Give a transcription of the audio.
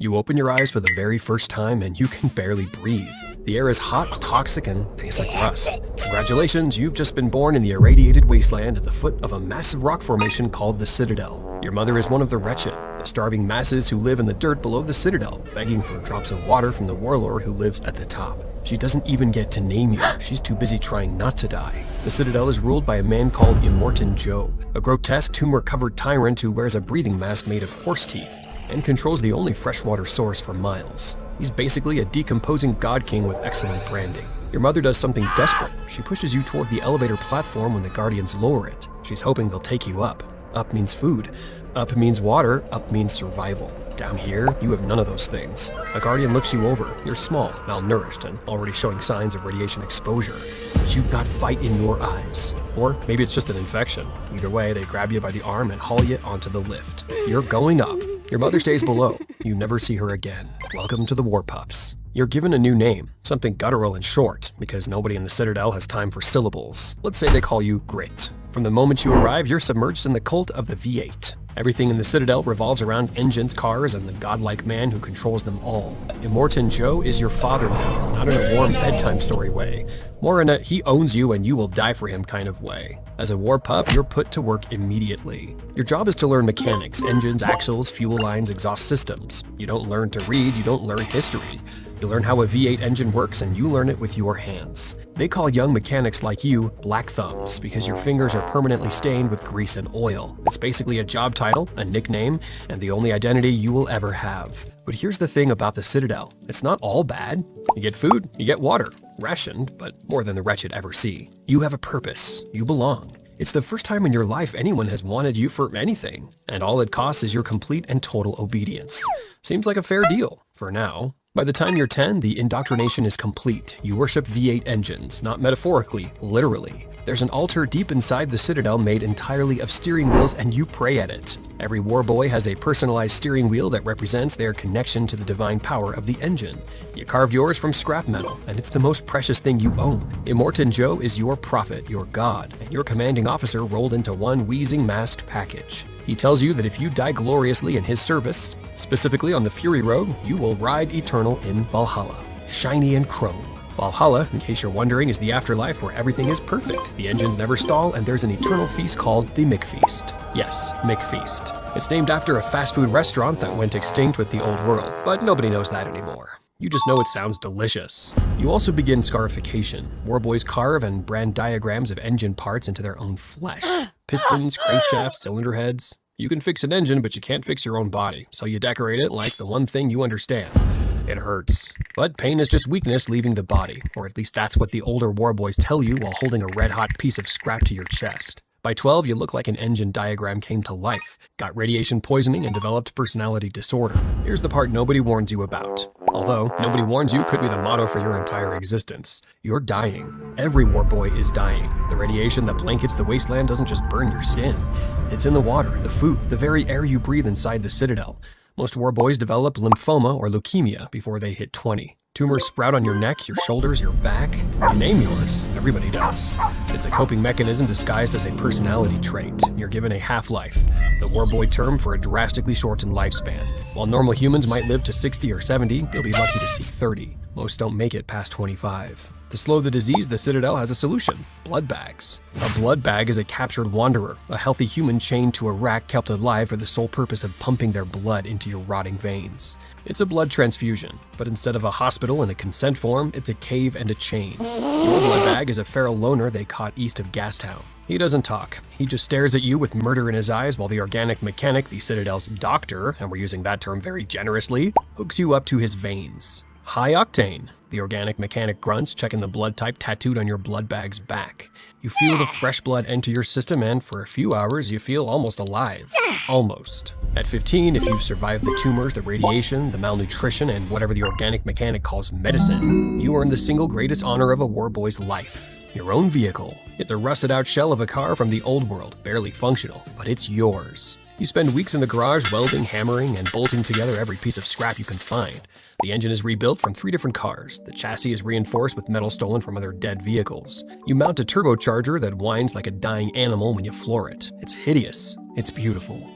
You open your eyes for the very first time and you can barely breathe. The air is hot, toxic, and tastes like rust. Congratulations, you've just been born in the irradiated wasteland at the foot of a massive rock formation called the Citadel. Your mother is one of the wretched, the starving masses who live in the dirt below the Citadel, begging for drops of water from the warlord who lives at the top. She doesn't even get to name you, she's too busy trying not to die. The Citadel is ruled by a man called Immortan Joe, a grotesque tumor-covered tyrant who wears a breathing mask made of horse teeth and controls the only freshwater source for miles. He's basically a decomposing god king with excellent branding. Your mother does something desperate. She pushes you toward the elevator platform when the Guardians lower it. She's hoping they'll take you up. Up means food. Up means water. Up means survival. Down here, you have none of those things. A Guardian looks you over. You're small, malnourished, and already showing signs of radiation exposure. But you've got fight in your eyes. Or maybe it's just an infection. Either way, they grab you by the arm and haul you onto the lift. You're going up. Your mother stays below. You never see her again. Welcome to the War Pups. You're given a new name, something guttural and short, because nobody in the Citadel has time for syllables. Let's say they call you Grit. From the moment you arrive, you're submerged in the cult of the V8. Everything in the Citadel revolves around engines, cars, and the godlike man who controls them all. Immortan Joe is your father now, not in a warm bedtime story way, more in a he owns you and you will die for him kind of way. As a war pup, you're put to work immediately. Your job is to learn mechanics, engines, axles, fuel lines, exhaust systems. You don't learn to read, you don't learn history. You learn how a V8 engine works and you learn it with your hands. They call young mechanics like you black thumbs because your fingers are permanently stained with grease and oil. It's basically a job title, a nickname, and the only identity you will ever have. But here's the thing about the Citadel. It's not all bad. You get food, you get water, rationed, but more than the wretched ever see. You have a purpose. You belong. It's the first time in your life anyone has wanted you for anything, and all it costs is your complete and total obedience. Seems like a fair deal, for now. By the time you're 10, the indoctrination is complete. You worship V8 engines, not metaphorically, literally. There's an altar deep inside the Citadel made entirely of steering wheels and you pray at it. Every war boy has a personalized steering wheel that represents their connection to the divine power of the engine. You carved yours from scrap metal, and it's the most precious thing you own. Immortan Joe is your prophet, your god, and your commanding officer rolled into one wheezing masked package. He tells you that if you die gloriously in his service, specifically on the Fury Road, you will ride eternal in Valhalla, shiny and chrome. Valhalla, in case you're wondering, is the afterlife where everything is perfect. The engines never stall, and there's an eternal feast called the McFeast. Yes, McFeast. It's named after a fast food restaurant that went extinct with the old world, but nobody knows that anymore. You just know it sounds delicious. You also begin scarification. Warboys carve and brand diagrams of engine parts into their own flesh. Pistons, crankshafts, cylinder heads. You can fix an engine, but you can't fix your own body, so you decorate it like the one thing you understand. It hurts. But pain is just weakness leaving the body, or at least that's what the older warboys tell you while holding a red-hot piece of scrap to your chest. By 12, you look like an engine diagram came to life, got radiation poisoning, and developed personality disorder. Here's the part nobody warns you about. Although, nobody warns you could be the motto for your entire existence. You're dying. Every warboy is dying. The radiation that blankets the wasteland doesn't just burn your skin. It's in the water, the food, the very air you breathe inside the Citadel. Most warboys develop lymphoma or leukemia before they hit 20. Tumors sprout on your neck, your shoulders, your back. You name yours. Everybody does. It's a coping mechanism disguised as a personality trait. You're given a half-life, the warboy term for a drastically shortened lifespan. While normal humans might live to 60 or 70, you'll be lucky to see 30. Most don't make it past 25. To slow the disease, the Citadel has a solution: blood bags. A blood bag is a captured wanderer, a healthy human chained to a rack kept alive for the sole purpose of pumping their blood into your rotting veins. It's a blood transfusion, but instead of a hospital in a consent form, it's a cave and a chain. Your blood bag is a feral loner they caught east of Gastown. He doesn't talk. He just stares at you with murder in his eyes while the organic mechanic, the Citadel's doctor, and we're using that term very generously, hooks you up to his veins. High octane. The organic mechanic grunts, checking the blood type tattooed on your blood bag's back. You feel the fresh blood enter your system, and for a few hours, you feel almost alive. Almost. At 15, if you've survived the tumors, the radiation, the malnutrition, and whatever the organic mechanic calls medicine, you earn the single greatest honor of a warboy's life. Your own vehicle. It's a rusted-out shell of a car from the old world, barely functional, but it's yours. You spend weeks in the garage welding, hammering, and bolting together every piece of scrap you can find. The engine is rebuilt from 3 different cars. The chassis is reinforced with metal stolen from other dead vehicles. You mount a turbocharger that whines like a dying animal when you floor it. It's hideous. It's beautiful.